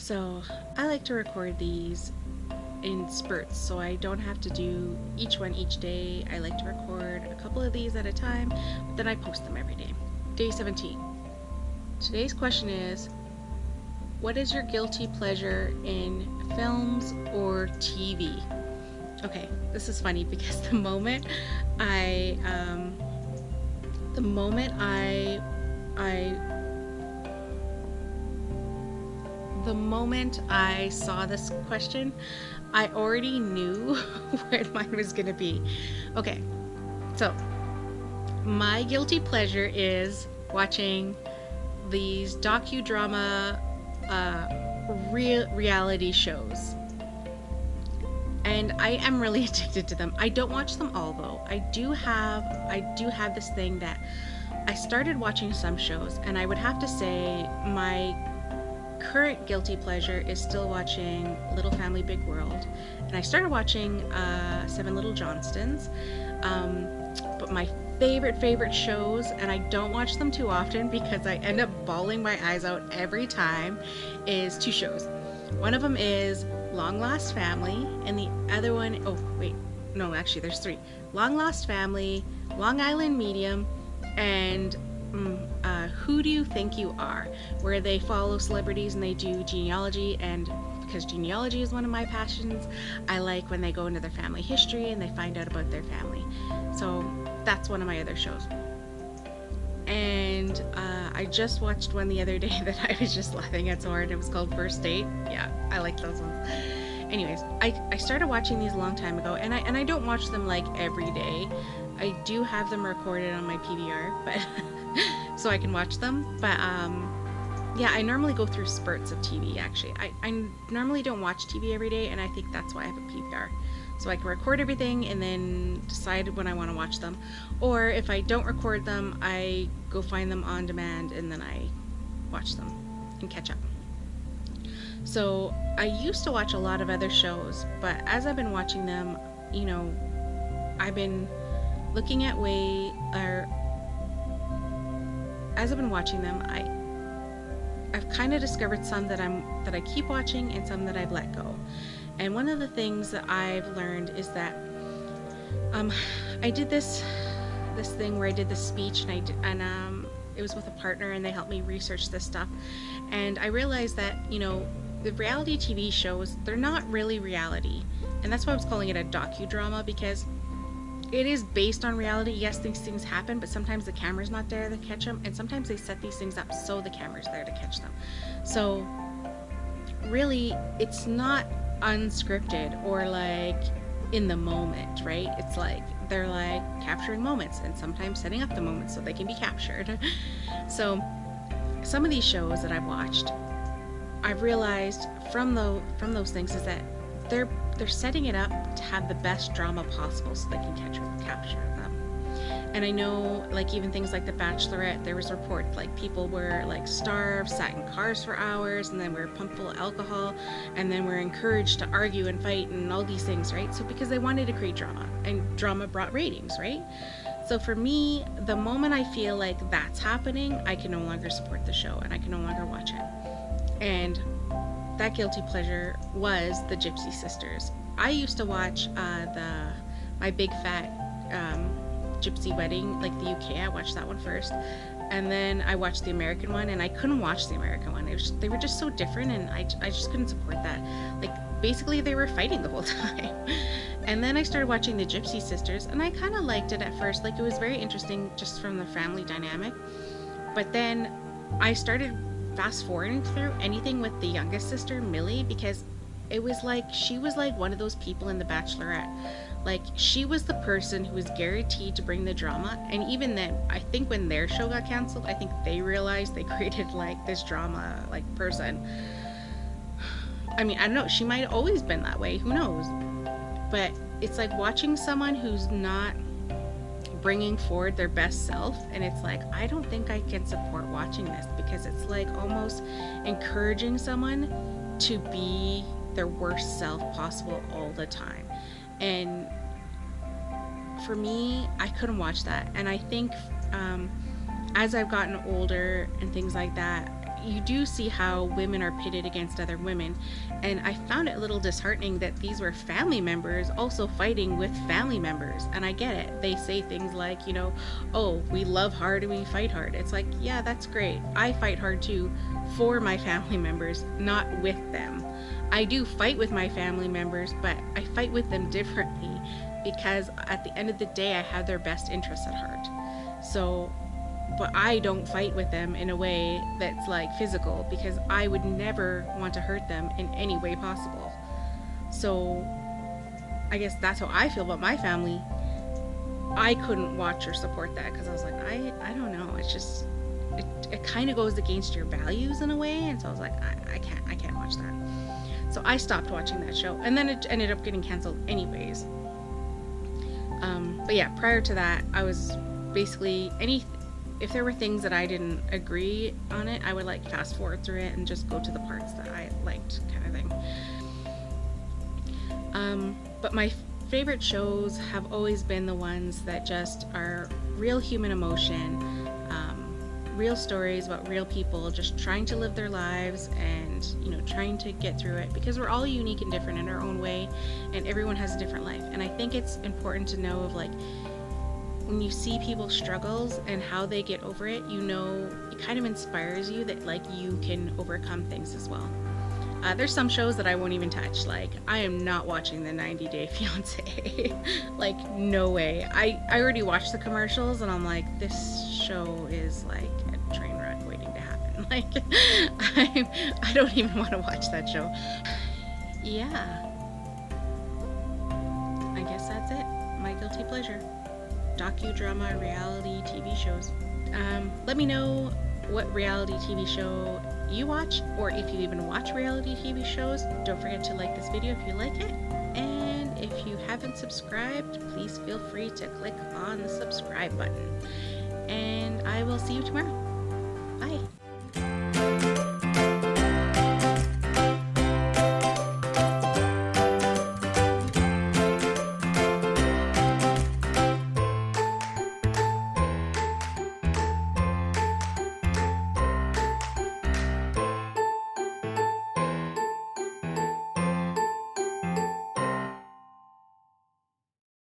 So I like to record these in spurts, so I don't have to do each one each day. I like to record a couple of these at a time, but then I post them every day. Day 17. Today's question is, what is your guilty pleasure in films or TV? Okay, this is funny because the moment I saw this question, I already knew where mine was gonna be. Okay, so my guilty pleasure is watching these docudrama reality shows, and I am really addicted to them. I don't watch them all though. I do have this thing that I started watching some shows, and I would have to say my current guilty pleasure is still watching Little Family Big World, and I started watching Seven Little Johnstons, but my favorite shows, and I don't watch them too often because I end up bawling my eyes out every time, is two shows. One of them is Long Lost Family, and the other one, actually there's three: Long Lost Family, Long Island Medium, and Who Do You Think You Are, where they follow celebrities and they do genealogy. And because genealogy is one of my passions, I like when they go into their family history and they find out about their family. So that's one of my other shows. And I just watched one the other day that I was just laughing at so hard. It was called First Date. Yeah, I like those ones. Anyways, I started watching these a long time ago, and I don't watch them like every day. I do have them recorded on my PVR, but so I can watch them. But yeah, I normally go through spurts of TV. Actually, I normally don't watch TV every day, and I think that's why I have a PVR, so I can record everything and then decide when I want to watch them. Or if I don't record them, I go find them on demand and then I watch them and catch up. So I used to watch a lot of other shows, but as I've been watching them, I've been looking at as I've been watching them, I've kind of discovered some that I keep watching and some that I've let go. And one of the things that I've learned is that I did this thing where I did this speech, and it was with a partner, and they helped me research this stuff. And I realized that the reality TV shows, they're not really reality, and that's why I was calling it a docudrama, because it is based on reality. Yes, these things happen, but sometimes the camera's not there to catch them, and sometimes they set these things up so the camera's there to catch them. So really, it's not unscripted or like in the moment, right? It's like they're like capturing moments and sometimes setting up the moments so they can be captured. So some of these shows that I've watched, I've realized from those things is that they're setting it up to have the best drama possible so they can capture them. And I know, like, even things like The Bachelorette, there was reports like people were like starved, sat in cars for hours, and then were pumped full of alcohol, and then were encouraged to argue and fight and all these things, right? So because they wanted to create drama, and drama brought ratings, right? So for me, the moment I feel like that's happening, I can no longer support the show and I can no longer watch it. And that guilty pleasure was the Gypsy Sisters. I used to watch My Big Fat Gypsy Wedding, like the UK. I watched that one first, and then I watched the American one, and I couldn't watch the American one. They were just so different, and I just couldn't support that. Like, basically they were fighting the whole time. And then I started watching the Gypsy Sisters, and I kind of liked it at first. Like, it was very interesting just from the family dynamic. But then I started fast forwarding through anything with the youngest sister, Millie, because it was like she was like one of those people in The Bachelorette. Like, she was the person who was guaranteed to bring the drama. And even then, I think when their show got canceled, I think they realized they created like this drama like person. I mean, I don't know, she might have always been that way, who knows? But it's like watching someone who's not bringing forward their best self, and it's like, I don't think I can support watching this, because it's like almost encouraging someone to be their worst self possible all the time. And for me, I couldn't watch that. And I think as I've gotten older and things like that, you do see how women are pitted against other women, and I found it a little disheartening that these were family members also fighting with family members. And I get it, they say things like, you know, oh, we love hard and we fight hard. It's like, yeah, that's great, I fight hard too, for my family members, not with them. I do fight with my family members, but I fight with them differently, because at the end of the day I have their best interests at heart. So, but I don't fight with them in a way that's like physical, because I would never want to hurt them in any way possible. So I guess that's how I feel about my family. I couldn't watch or support that, because I was like, I don't know, it's just, it kind of goes against your values in a way. And so I was like, I can't watch that. So I stopped watching that show, and then it ended up getting canceled anyways. But yeah, prior to that, I was basically, if there were things that I didn't agree on it, I would like fast forward through it and just go to the parts that I liked, kind of thing. But my favorite shows have always been the ones that just are real human emotion, real stories about real people just trying to live their lives and, you know, trying to get through it, because we're all unique and different in our own way, and everyone has a different life. And I think it's important to know of, like, when you see people's struggles and how they get over it, you know, it kind of inspires you that, like, you can overcome things as well. There's some shows that I won't even touch. Like, I am not watching the 90 Day Fiancé. Like, no way. I already watched the commercials and I'm like, this show is like a train wreck waiting to happen. Like, I don't even want to watch that show. Yeah. I guess that's it. My guilty pleasure. Docudrama reality TV shows. Let me know what reality TV show you watch, or if you even watch reality TV shows. Don't forget to like this video if you like it, and if you haven't subscribed, please feel free to click on the subscribe button, and I will see you tomorrow.